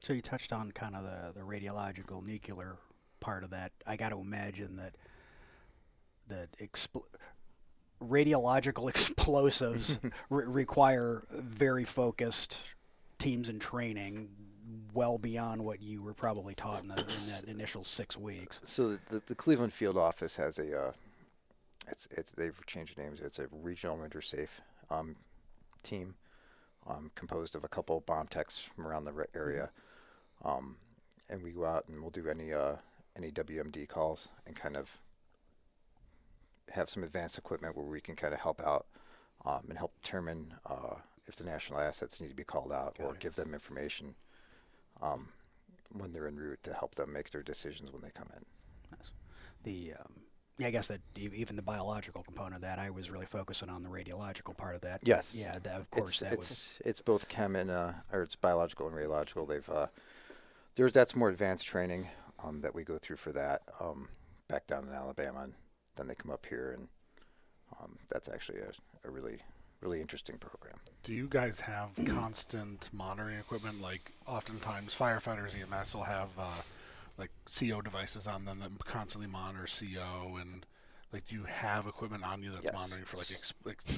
So you touched on kind of the radiological nuclear part of that. I got to imagine that radiological explosives require very focused teams and training, well beyond what you were probably taught in that initial 6 weeks. So the Cleveland field office has they've changed names. It's a regional winter safe team composed of a couple bomb techs from around the area, and we go out and we'll do any WMD calls and kind of have some advanced equipment where we can kind of help out and help determine if the national assets need to be called out or give them information when they're en route to help them make their decisions when they come in. Nice. I guess that even the biological component of that, I was really focusing on the radiological part of that. Yes. Yeah, of course. It's both chem and or it's biological and radiological. That's more advanced training that we go through for that back down in Alabama, and then they come up here, and that's actually a really really interesting program. Do you guys have constant monitoring equipment? Like oftentimes firefighters, EMS will have like CO devices on them that constantly monitor CO, and like do you have equipment on you that's monitoring for like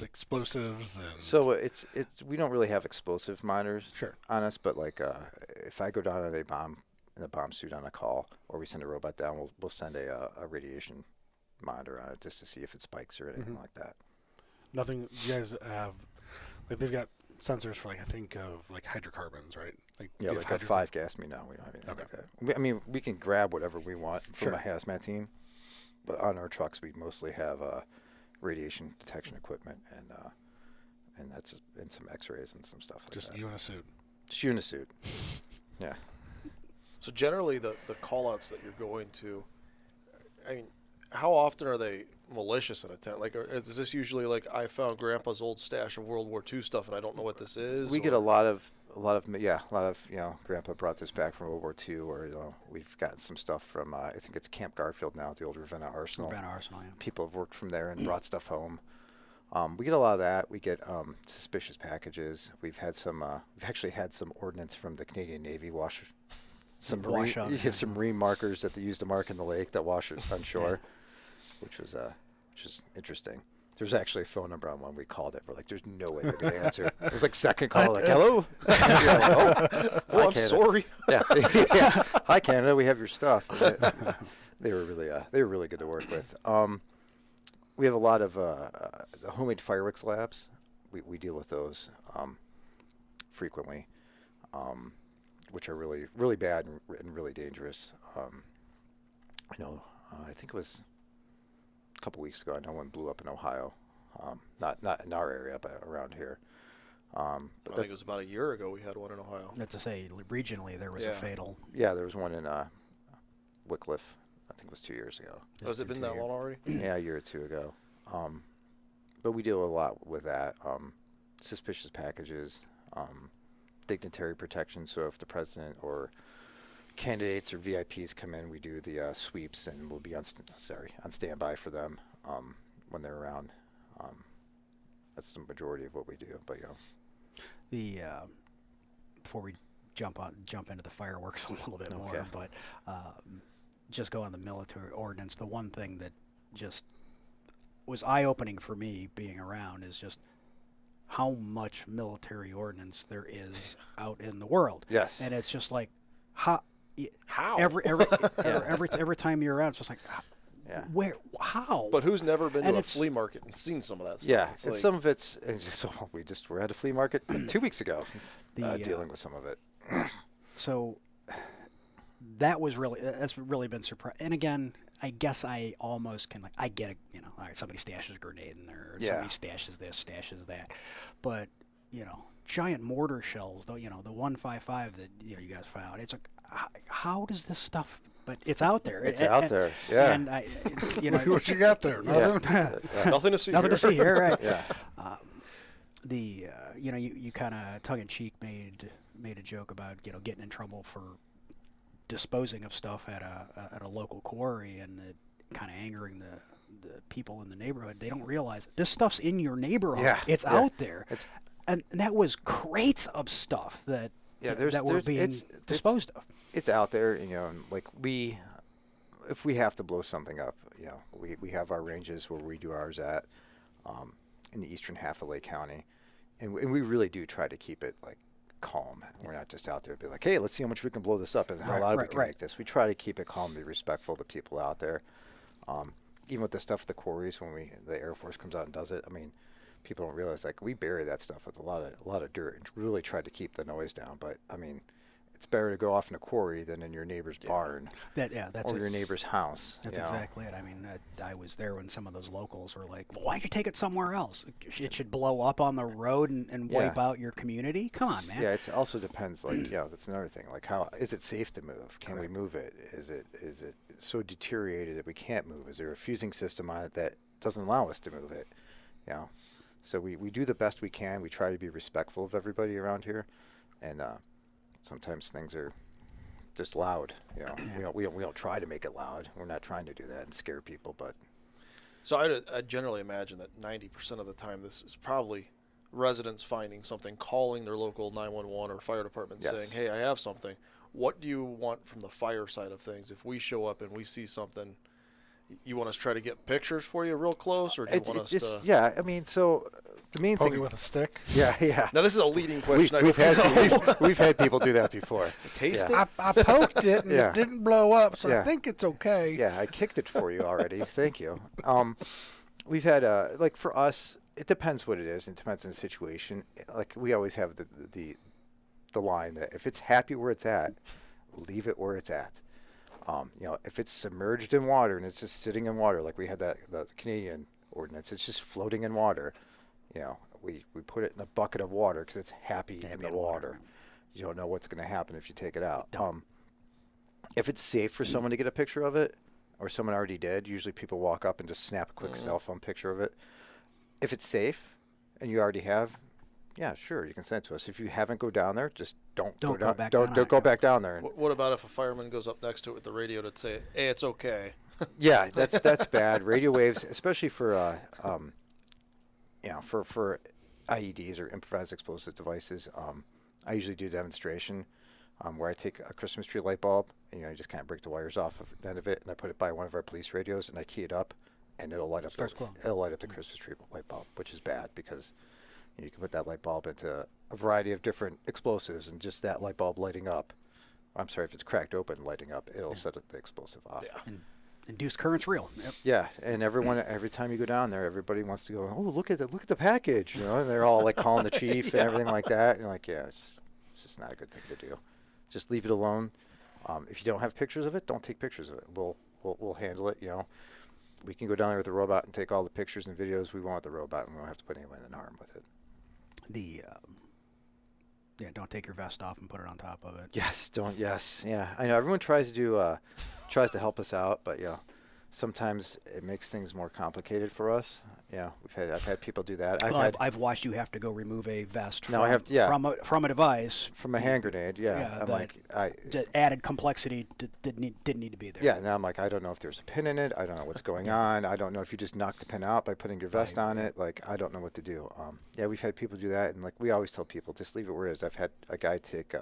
explosives? And so it's we don't really have explosive monitors on us, but like if I go down on in a bomb suit on a call, or we send a robot down, we'll send a radiation monitor on it just to see if it spikes or anything like that. Nothing. You guys have like they've got sensors for like I think of like hydrocarbons, right? Like like a 5-gas me. No, we don't have anything like that. We can grab whatever we want from a hazmat team, but on our trucks we mostly have radiation detection equipment and that's and some X-rays and some stuff like just that. Just you in a suit. Just you in a suit. Yeah. So generally the call-outs that you're going to, I mean, how often are they malicious in a tent? Like, is this usually like I found Grandpa's old stash of World War II stuff and I don't know what this is? We get a lot of Grandpa brought this back from World War II, or we've got some stuff from I think it's Camp Garfield now, the old Ravenna Arsenal. Ravenna Arsenal, yeah. People have worked from there and brought stuff home. We get a lot of that. We get suspicious packages. We've actually had some ordnance from the Canadian Navy wash some marine markers that they used to mark in the lake that wash on shore. Which is interesting. There's actually a phone number on one. We called it. We're like, there's no way they're going to answer. It was like second call, like, hello? I'm sorry. Yeah. Hi, Canada. We have your stuff. They were really good to work with. We have a lot of the homemade fireworks labs. We deal with those frequently, which are really, really bad and really dangerous. I think it was a couple weeks ago, I know one blew up in Ohio, not in our area, but around here. But I think it was about a year ago we had one in Ohio. That's to say, regionally there was a fatal. Yeah, there was one in Wycliffe. I think it was 2 years ago. Oh, has it been that long already? Yeah, a year or two ago. But we deal a lot with that. Suspicious packages, dignitary protection. So if the president or candidates or VIPs come in, we do the sweeps, and we'll be on standby for them when they're around. That's the majority of what we do. But before we jump into the fireworks a little bit more, but just go on the military ordnance. The one thing that just was eye-opening for me being around is just how much military ordnance there is out in the world. Yes, and it's just like how. Every time you're around, it's just like, where, how? But who's never been to a flea market and seen some of that stuff? Yeah, and some of it's so we just were at a flea market 2 weeks ago, dealing with some of it. So that's really been surprising. And again, I guess I almost can I get it. All right, somebody stashes a grenade in there, or somebody stashes this, stashes that, but giant mortar shells, though, the 155 that you guys found. It's like, how does this stuff? But it's out there. It's out there. Yeah. And what you got there? Nothing to see. Nothing to see here, right? Yeah. You kind of tongue in cheek made a joke about getting in trouble for disposing of stuff at a local quarry, and it kind of angering the people in the neighborhood. They don't realize this stuff's in your neighborhood. Yeah. It's out there. And that was crates of stuff that that were being disposed of. It's out there, you know, and like if we have to blow something up, you know, we have our ranges where we do ours at in the eastern half of Lake County, and we really do try to keep it like calm. We're not just out there to be like, hey, let's see how much we can blow this up and how loud we can make this. We try to keep it calm, be respectful of the people out there. Even with the stuff at the quarries, when the Air Force comes out and does it, I mean, people don't realize like we bury that stuff with a lot of dirt and really try to keep the noise down. But I mean, it's better to go off in a quarry than in your neighbor's barn or your neighbor's house. That's exactly it. I mean, I was there when some of those locals were like, well, why'd you take it somewhere else? It should blow up on the road and wipe out your community? Come on, man. Yeah, it also depends. Like, that's another thing. Like, how is it safe to move? Can we move it? Is it so deteriorated that we can't move? Is there a fusing system on it that doesn't allow us to move it? You know, so we do the best we can. We try to be respectful of everybody around here, and sometimes things are just loud. You know, we don't try to make it loud. We're not trying to do that and scare people. But so I generally imagine that 90% of the time this is probably residents finding something, calling their local 911 or fire department saying, "Hey, I have something." What do you want from the fire side of things? If we show up and we see something, you want us to try to get pictures for you real close, or do you want us to? Yeah, I mean, so the main Poke thing it with a stick. Yeah. Now this is a leading question. We've had people do that before. Taste it. I poked it and it didn't blow up, so I think it's okay. Yeah, I kicked it for you already. Thank you. We've had like for us, it depends what it is. It depends on the situation. Like we always have the line that if it's happy where it's at, leave it where it's at. You know, if it's submerged in water and it's just sitting in water, like we had the Canadian ordinance, it's just floating in water. You know, we put it in a bucket of water because it's happy in the water. You don't know what's going to happen if you take it out. If it's safe for someone to get a picture of it, or someone already did, usually people walk up and just snap a quick cell phone picture of it. If it's safe and you already have, yeah, sure, you can send it to us. If you haven't go down there, just don't go back down there. What about if a fireman goes up next to it with the radio to say, "Hey, it's okay"? Yeah, that's bad. Radio waves, especially for for IEDs or improvised explosive devices. I usually do a demonstration where I take a Christmas tree light bulb and I just kind of break the wires off of the end of it, and I put it by one of our police radios and I key it up, and it'll light up. It'll light up the Christmas tree light bulb, which is bad because you can put that light bulb into a variety of different explosives, and just that light bulb lighting up, I'm sorry, if it's cracked open lighting up, it'll set the explosive off. Yeah. And induced current's real. Yep. Yeah, and every time you go down there, everybody wants to go, oh, look at the package, you know, and they're all like calling the chief and everything like that. And you're like, yeah, it's just not a good thing to do. Just leave it alone. If you don't have pictures of it, don't take pictures of it. We'll handle it, you know. We can go down there with the robot and take all the pictures and videos we want with the robot, and we won't have to put anyone in harm with it. Don't take your vest off and put it on top of it. Yeah, I know everyone tries to help us out, but sometimes it makes things more complicated for us. Yeah, I've had people do that. I've watched you have to go remove a vest from a device, from a hand grenade. Yeah, added complexity didn't need to be there. Yeah, now I'm like, I don't know if there's a pin in it. I don't know what's going on. I don't know if you just knock the pin out by putting your vest on it. Like, I don't know what to do. We've had people do that, and like we always tell people, just leave it where it is. I've had a guy take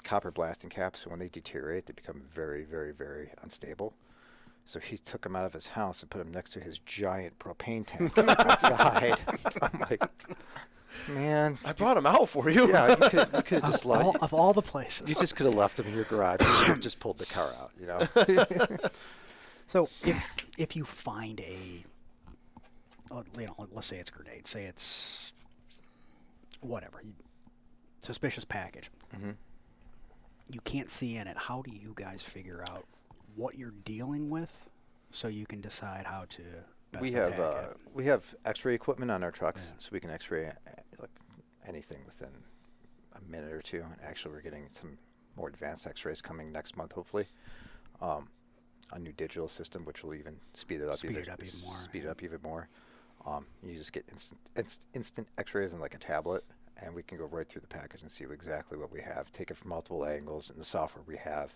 copper blasting caps, so when they deteriorate, they become very, very, very unstable. So he took him out of his house and put him next to his giant propane tank outside. I'm like, man, I brought him out for you. Yeah, you could have just left. Of all the places. You just could have left him in your garage. You could have just pulled the car out, you know. So if you find let's say it's a grenade, say it's whatever, suspicious package. Mm-hmm. You can't see in it. How do you guys figure out what you're dealing with, so you can decide how to best attack it? We have X-ray equipment on our trucks, so we can X-ray like anything within a minute or two. And actually, we're getting some more advanced X-rays coming next month, hopefully. A new digital system, which will even speed it up even more. You just get instant X-rays in like a tablet, and we can go right through the package and see exactly what we have. Take it from multiple angles in the software we have.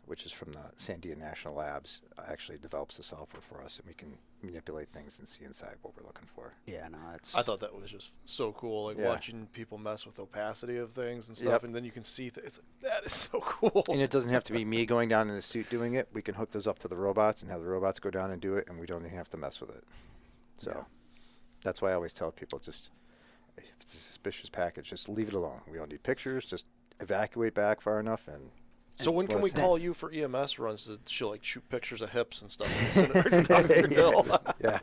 which is from the Sandia National Labs, actually develops the software for us, and we can manipulate things and see inside what we're looking for. Yeah, no, it's. I thought that was just so cool, like watching people mess with opacity of things and stuff, Yep. and then you can see it's like, that is so cool. And it doesn't have to be me going down in the suit doing it. We can hook those up to the robots and have the robots go down and do it, and we don't even have to mess with it. So that's why I always tell people, just if it's a suspicious package, just leave it alone. We don't need pictures. Just evacuate back far enough. And so when can we call you for EMS runs to show pictures of hips and stuff and send it to Dr. Bill? Yeah.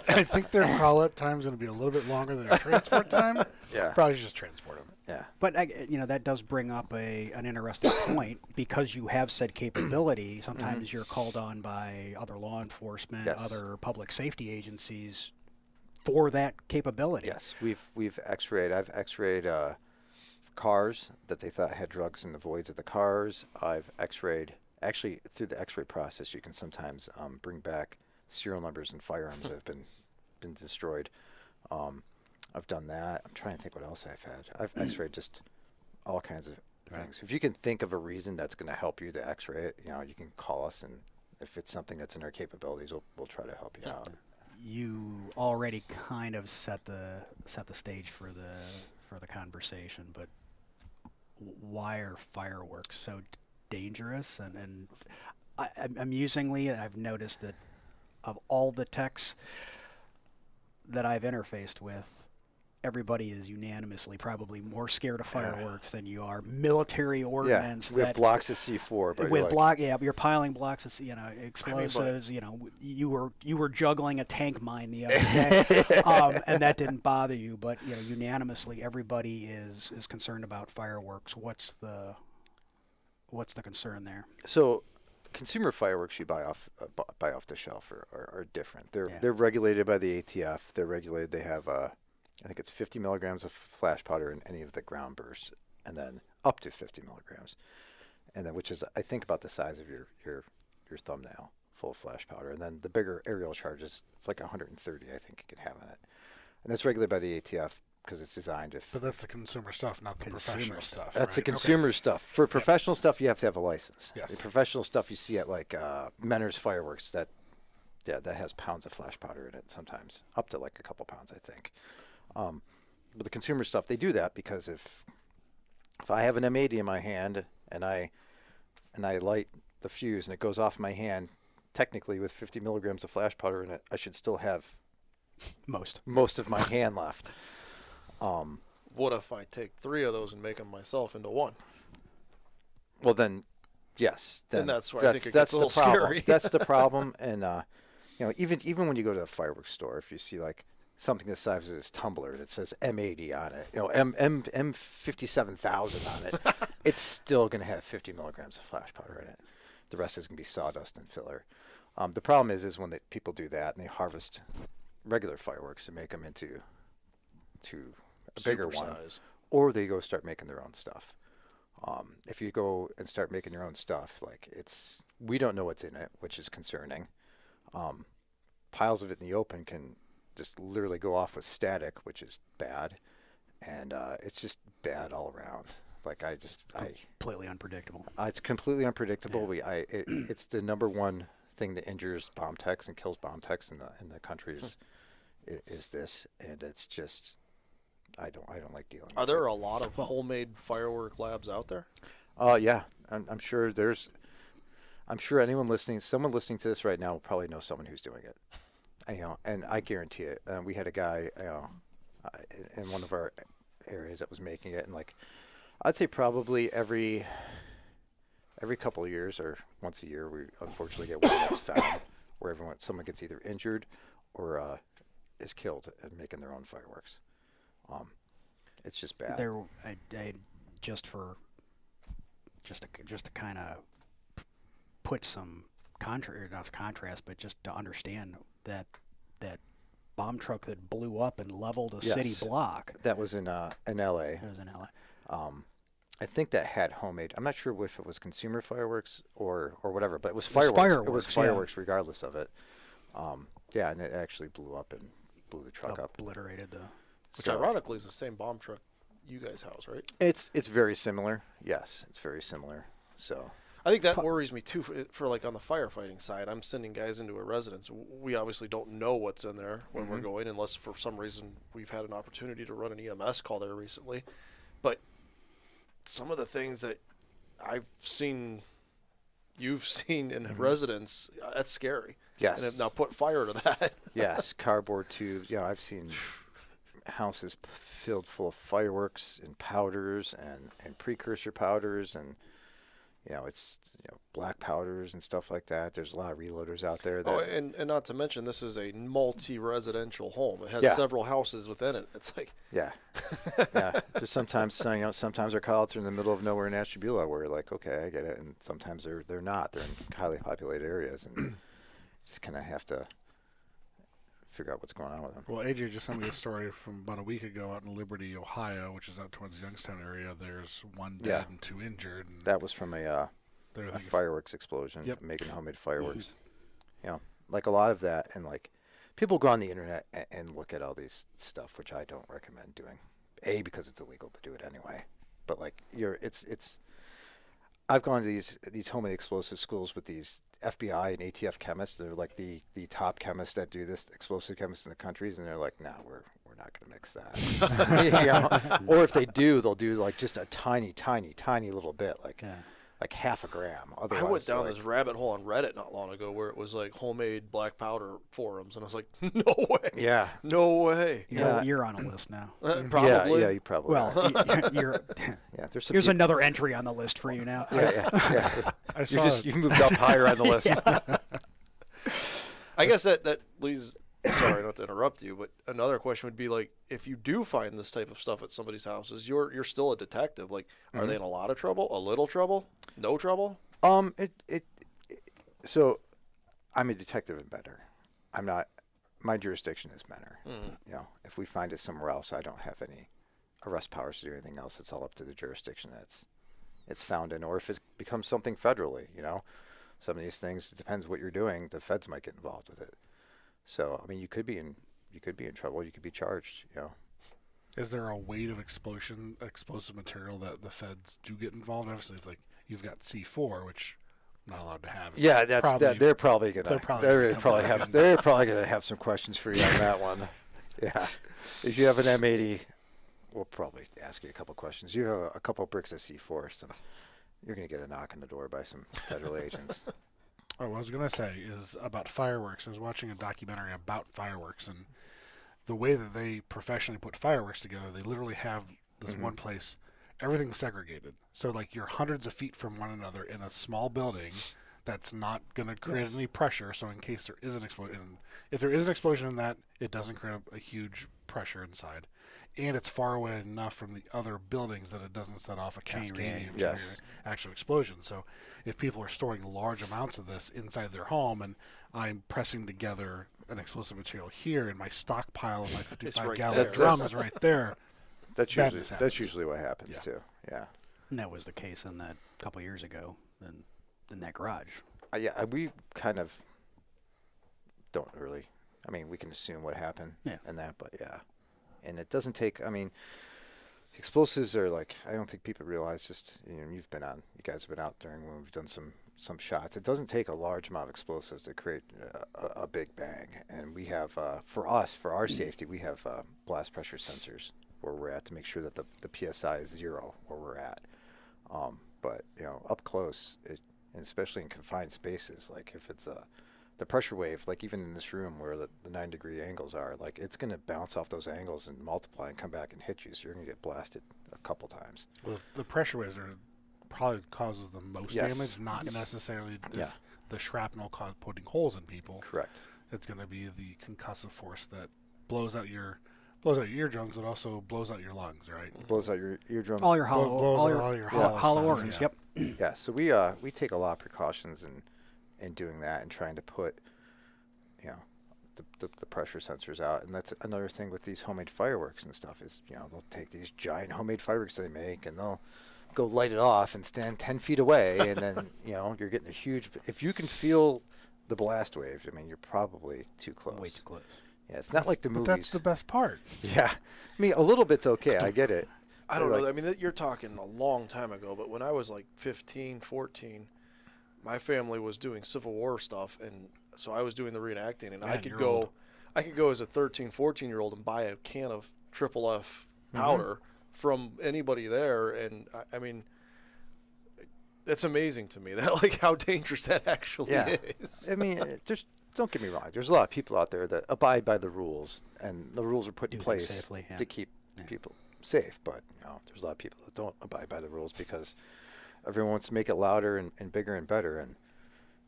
I think their call-out time is going to be a little bit longer than their transport time. Yeah. Probably just transport them. Yeah. But that does bring up an interesting point, because you have said capability. Sometimes you're called on by other law enforcement, other public safety agencies for that capability. Yes, we've X-rayed. I've X-rayed cars that they thought had drugs in the voids of the cars. I've X-rayed. Actually, through the X-ray process, you can sometimes bring back serial numbers and firearms that have been destroyed. I've done that. I'm trying to think what else I've had. I've X-rayed just all kinds of things. If you can think of a reason that's going to help you to X-ray it, you can call us, and if it's something that's in our capabilities, we'll try to help you out. You already kind of set the stage for the conversation, but why are fireworks so dangerous? And amusingly, I've noticed that of all the techs that I've interfaced with, everybody is unanimously probably more scared of fireworks than you are military ordnance. We have blocks of C4, but you're piling blocks of explosives. You were juggling a tank mine the other day, and that didn't bother you. But unanimously, everybody is concerned about fireworks. What's the concern there? So, consumer fireworks you buy off the shelf are different. They're regulated by the ATF. They're regulated. They have I think it's 50 milligrams of flash powder in any of the ground bursts, and then up to 50 milligrams, and then which is I think about the size of your thumbnail full of flash powder, and then the bigger aerial charges, it's like 130 I think you can have in it, and that's regulated by the ATF because it's designed to. But that's the consumer stuff, not the professional stuff. That's the consumer stuff. For professional stuff, you have to have a license. Yes. The professional stuff you see at like Menner's Fireworks that has pounds of flash powder in it sometimes, up to like a couple pounds I think. But the consumer stuff, they do that because if I have an M80 in my hand and I light the fuse and it goes off my hand, technically with 50 milligrams of flash powder in it, I should still have most of my hand left. What if I take 3 of those and make them myself into one? Well, then, yes. Then that's where I think it gets a little scary. That's the problem. And even when you go to a fireworks store, if you see like something the size of this tumbler that says M80 on it, M57,000 on it, it's still going to have 50 milligrams of flash powder in it. The rest is going to be sawdust and filler. The problem is when people do that and they harvest regular fireworks and make them into a bigger one, or they go start making their own stuff. If you go and start making your own stuff, we don't know what's in it, which is concerning. Piles of it in the open can just literally go off with static, which is bad, and it's just bad all around. Completely unpredictable. It's completely unpredictable. Yeah. It's the number one thing that injures bomb techs and kills bomb techs in the country is this, and it's just I don't like dealing. Are there a lot of homemade firework labs out there? Yeah, I'm sure there's. I'm sure someone listening to this right now will probably know someone who's doing it. And I guarantee it. We had a guy, in one of our areas that was making it, and I'd say probably every couple of years or once a year, we unfortunately get one that's found where someone gets either injured or is killed at making their own fireworks. It's just bad. Just to kind of put some contrast, but just to understand that bomb truck that blew up and leveled a city block. That was in L.A. It was in L.A. I think that had homemade. I'm not sure if it was consumer fireworks or whatever, but it was fireworks. It was fireworks regardless of it. And it actually blew up and blew the truck up. Obliterated the. Which ironically is the same bomb truck you guys house, right? It's very similar. Yes, it's very similar. So. I think that worries me too for like on the firefighting side. I'm sending guys into a residence. We obviously don't know what's in there when we're going, unless for some reason we've had an opportunity to run an EMS call there recently. But some of the things that I've seen, you've seen in residence, that's scary. Yes. And now put fire to that. Yes, cardboard tubes. I've seen houses filled full of fireworks and powders and precursor powders and it's black powders and stuff like that. There's a lot of reloaders out there. That and not to mention, this is a multi-residential home. It has several houses within it. It's like yeah. There's sometimes sometimes our call-outs are in the middle of nowhere in Ashtabula where you're like, okay, I get it, and sometimes they're not. They're in highly populated areas, and just kind of have to figure out what's going on with them. Well, AJ just sent me a story from about a week ago out in Liberty, Ohio, which is out towards the Youngstown area. There's 1 dead and 2 injured. And that was from a fireworks explosion, making homemade fireworks. Like a lot of that, and like people go on the internet and look at all these stuff, which I don't recommend doing. A, because it's illegal to do it anyway. But like I've gone to these homemade explosive schools with these FBI and ATF chemists. They're like the top chemists that do this, explosive chemists in the countries, and they're like, nah, we're not going to mix that. Or if they do, they'll do like just a tiny little bit, like half a gram. Otherwise, I went down this rabbit hole on Reddit not long ago where it was like homemade black powder forums, and I was like, no way. Yeah. No way. You're on a list now. Probably. Yeah, you probably are. Well, you're. Here's another entry on the list for you now. Yeah. I saw you moved up higher on the list. I guess that leads. Sorry, not to interrupt you, but another question would be like, if you do find this type of stuff at somebody's houses, you're still a detective. Like, are they in a lot of trouble? A little trouble? No trouble? So, I'm a detective in Mentor. I'm not. My jurisdiction is Mentor. If we find it somewhere else, I don't have any arrest powers to do anything else. It's all up to the jurisdiction that's it's found in, or if it becomes something federally. Some of these things, it depends what you're doing. The feds might get involved with it. So, I mean, you could be in trouble. You could be charged. Is there a weight of explosive material that the feds do get involved? Obviously, if like you've got C4, which I'm not allowed to have. Yeah, they're probably gonna have some questions for you on that one. Yeah, if you have an M80, we'll probably ask you a couple questions. You have a couple bricks of C4, so you're gonna get a knock on the door by some federal agents. Oh, what I was going to say is about fireworks. I was watching a documentary about fireworks, and the way that they professionally put fireworks together, they literally have this one place, everything's segregated. So, like, you're hundreds of feet from one another in a small building that's not going to create any pressure. So, in case there is an explosion, if there is an explosion in that, it doesn't create a huge pressure inside. And it's far away enough from the other buildings that it doesn't set off a cascade of actual explosion. So if people are storing large amounts of this inside their home, and I'm pressing together an explosive material here, and my stockpile of my 55-gallon drum is right there, that's usually what happens too. Yeah. And that was the case in that couple years ago in that garage. We kind of don't really. I mean, we can assume what happened in that, but yeah. And it doesn't take, explosives are like, I don't think people realize, just, you guys have been out during when we've done some shots. It doesn't take a large amount of explosives to create a big bang. And we have, for our safety, we have blast pressure sensors where we're at to make sure that the PSI is 0 where we're at. But, up close, and especially in confined spaces, like if it's the pressure wave, like even in this room where the 9-degree angles are, like it's going to bounce off those angles and multiply and come back and hit you. So you're going to get blasted a couple times. Well, the pressure waves are probably causes the most damage, not necessarily the shrapnel putting holes in people. Correct. It's going to be the concussive force that blows out your eardrums, but also blows out your lungs, right? Blows out your eardrums. All your hollow organs. Yeah. Yep. Yeah. So we take a lot of precautions in doing that and trying to put, the pressure sensors out. And that's another thing with these homemade fireworks and stuff is, they'll take these giant homemade fireworks they make and they'll go light it off and stand 10 feet away. And then, you're getting a huge, if you can feel the blast wave, you're probably too close. Way too close. Yeah. It's not like the movies. But that's the best part. Yeah. A little bit's okay. I get it. I don't know. You're talking a long time ago, but when I was like 15, 14, my family was doing Civil War stuff, and so I was doing the reenacting, and Man, I could you're go, old. I could go as a 13, 14-year-old and buy a can of Triple F powder from anybody there, and I mean, that's amazing to me. That like how dangerous that actually is. I mean, don't get me wrong. There's a lot of people out there that abide by the rules, and the rules are put in place safely, to keep people safe. But there's a lot of people that don't abide by the rules because everyone wants to make it louder and bigger and better, and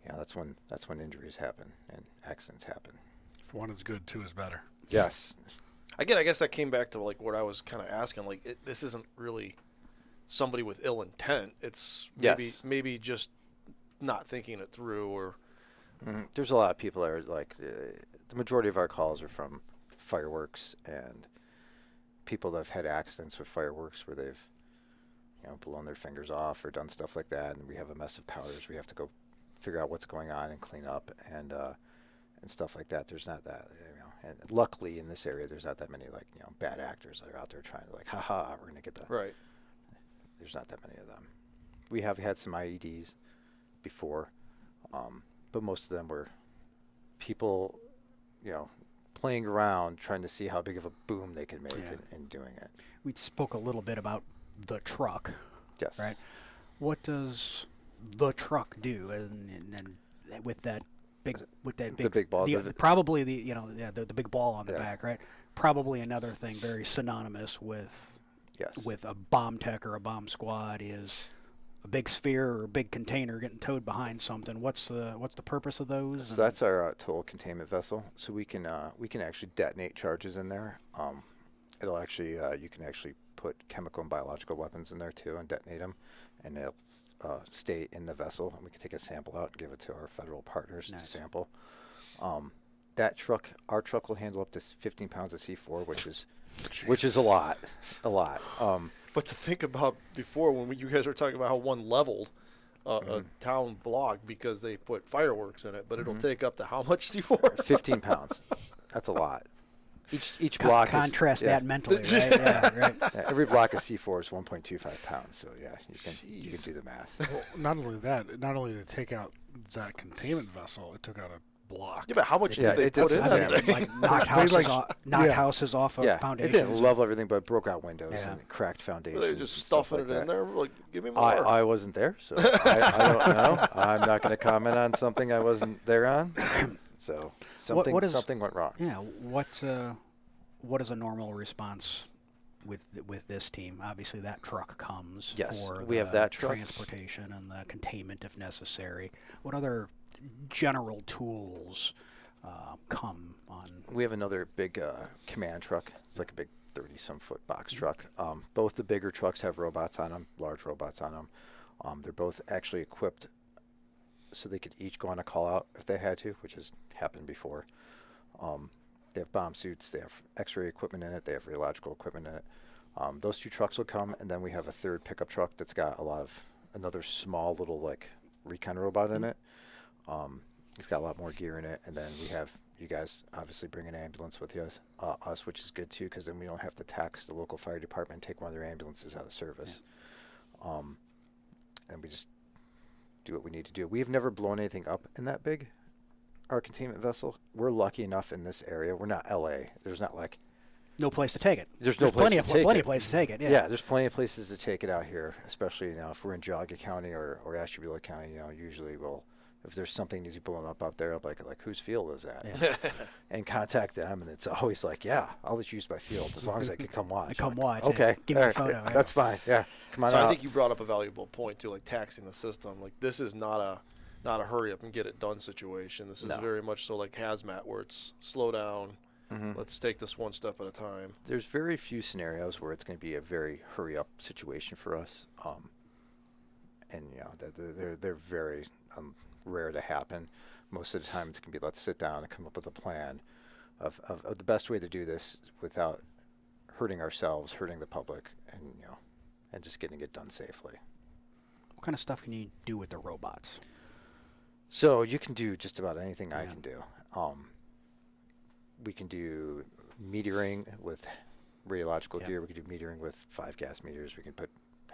that's when injuries happen and accidents happen. If one is good, two is better. Yes. Again, I guess that came back to like what I was kind of asking. Like, this isn't really somebody with ill intent. It's maybe just not thinking it through, or there's a lot of people that are like the majority of our calls are from fireworks and people that have had accidents with fireworks where they've blown their fingers off or done stuff like that, and we have a mess of powders. We have to go figure out what's going on and clean up and stuff like that. There's not that, and luckily in this area there's not that many like bad actors that are out there trying to like, haha, we're gonna get the right. There's not that many of them. We have had some IEDs before, but most of them were people, playing around trying to see how big of a boom they could make in doing it. We spoke a little bit about the truck. Yes. Right. What does the truck do, and with that big the big ball, probably the big ball on the back, right? Probably another thing very synonymous with a bomb tech or a bomb squad is a big sphere or a big container getting towed behind something. What's the purpose of those? So that's our total containment vessel. So we can actually detonate charges in there. It'll actually you can actually put chemical and biological weapons in there too and detonate them, and it'll stay in the vessel. And we can take a sample out and give it to our federal partners to sample. That truck, our truck will handle up to 15 pounds of C4, which is a lot. But to think about before when you guys were talking about how one leveled a town block because they put fireworks in it, but it'll take up to how much C4? 15 pounds. That's a lot. Each block contrast that mentally, right? Right. Yeah, every block of C4 is 1.25 pounds. So you can do the math. Well, not only that, not only to take out that containment vessel, it took out a block. Yeah, but how much did they put in there? Like knock houses off of foundations. It didn't level everything, but it broke out windows and cracked foundations. They just stuffing it in there. Like, give me more. I wasn't there, so I don't know. I'm not going to comment on something I wasn't there on. So something went wrong. Yeah. What is a normal response with this team? Obviously, that truck comes for we have that truck. Transportation and the containment if necessary. What other general tools come on? We have another big command truck. It's like a big 30-some foot box truck. Both the bigger trucks have robots on them, large robots on them. They're both actually equipped so they could each go on a call out if they had to, which has happened before. They have bomb suits. They have X-ray equipment in it. They have radiological equipment in it. Those two trucks will come, and then we have a third pickup truck that's got another small little like recon robot in it. It's got a lot more gear in it, and then we have you guys obviously bring an ambulance with us, which is good too, because then we don't have to tax the local fire department and take one of their ambulances out of service. And we just do what we need to do. We have never blown anything up in that big. Our containment vessel. We're lucky enough in this area. We're not LA. There's not like no place to take it. There's plenty of places to take it. Yeah, there's plenty of places to take it out here, especially if we're in Geauga County or Ashtabula County. Usually if there's something needs to be blown up out there, I'll be like whose field is that? Yeah. And contact them, and it's always like, I'll just use my field as long as I can come watch. Watch. Okay, give me a photo. Yeah, that's fine. Yeah, come on so out. I think you brought up a valuable point too, like taxing the system. Like this is not a hurry up and get it done situation. This is very much so like hazmat, where it's slow down. Mm-hmm. Let's take this one step at a time. There's very few scenarios where it's going to be a very hurry up situation for us, and they're very rare to happen. Most of the time, it's going to be let's sit down and come up with a plan of the best way to do this without hurting ourselves, hurting the public, and just getting it done safely. What kind of stuff can you do with the robots? So you can do just about anything I can do. We can do metering with radiological gear. We can do metering with 5 gas meters. We can put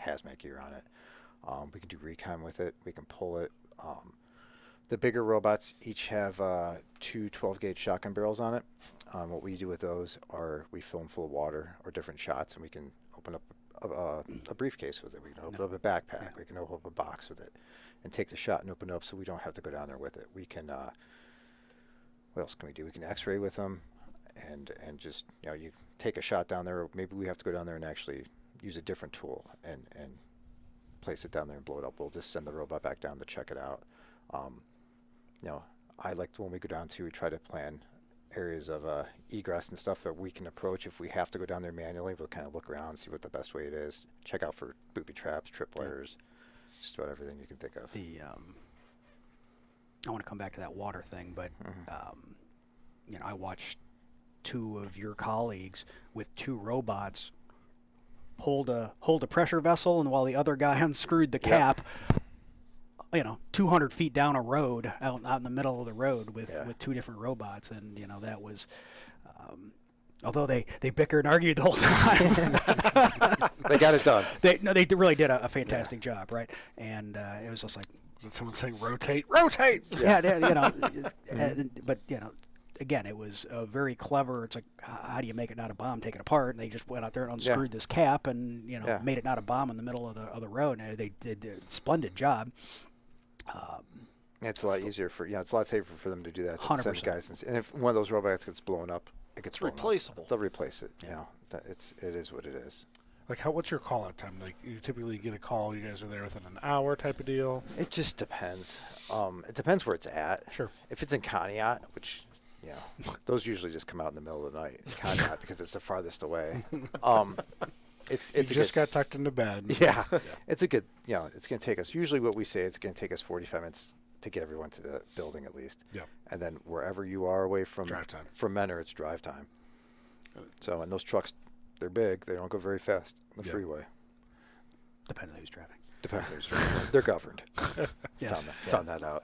hazmat gear on it. We can do recon with it. We can pull it. The bigger robots each have two 12-gauge shotgun barrels on it. What we do with those are we fill them full of water or different shots, and we can open up a briefcase with it. We can open up a backpack. We can open up a box with it and take the shot and open it up so we don't have to go down there with it. We can, what else can we do? We can x-ray with them and just, you take a shot down there. Or maybe we have to go down there and actually use a different tool and place it down there and blow it up. We'll just send the robot back down to check it out. I like when we go down to, we try to plan areas of egress and stuff that we can approach. If we have to go down there manually, we'll kind of look around, see what the best way it is. Check out for booby traps, tripwires, just about everything you can think of. I want to come back to that water thing, but I watched two of your colleagues with two robots hold a pressure vessel, and while the other guy unscrewed the cap, 200 feet down a road, out in the middle of the road with two different robots, and that was. Although they bickered and argued the whole time, they got it done. They really did a fantastic job, right? And it was just like, was someone saying rotate? Yeah, but again, it was very clever. It's like, how do you make it not a bomb? Take it apart, and they just went out there and unscrewed this cap, and made it not a bomb in the middle of the road. And they did a splendid job. It's a lot easier it's a lot safer for them to do that. 100%. Guys, and if one of those robots gets blown up, it gets replaceable. They'll replace it. It is what it is. Like, what's your call out time? Like, you typically get a call, you guys are there within an hour type of deal? It just depends. It depends where it's at. Sure. If it's in Conneaut, which, those usually just come out in the middle of the night in Conneaut because it's the farthest away. It's just got tucked into bed. Yeah. It's a good, it's going to take us, usually what we say, it's going to take us 45 minutes to get everyone to the building at least. Yeah. And then wherever you are away from Menor, it's drive time. So, and those trucks, they're big. They don't go very fast on the freeway. Depends on who's driving. They're governed. Yes. Found that out.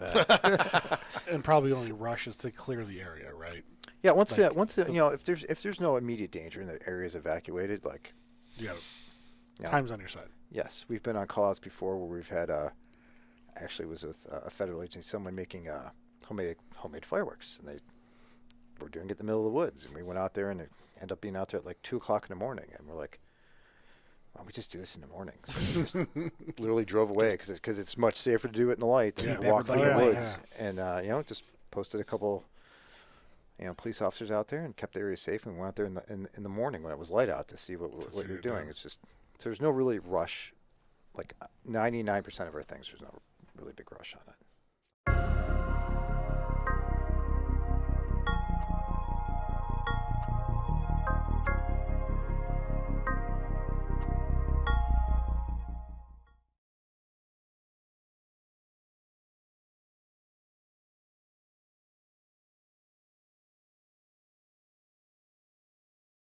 And probably only rushes to clear the area, right? Yeah. Once if there's no immediate danger and the area is evacuated, time's on your side. Yes, we've been on call-outs before where we've had actually was with a federal agency, someone making homemade fireworks, and they were doing it in the middle of the woods, and we went out there and it ended up being out there at like 2:00 in the morning, and we're like, why don't we just do this in the morning? So we just literally drove away because it's much safer to do it in the light than walk through the woods. And just posted a couple police officers out there and kept the area safe, and went out there in the morning when it was light out to see what you're doing. It's just there's no really rush. Like 99% of our things, there's no really big rush on it.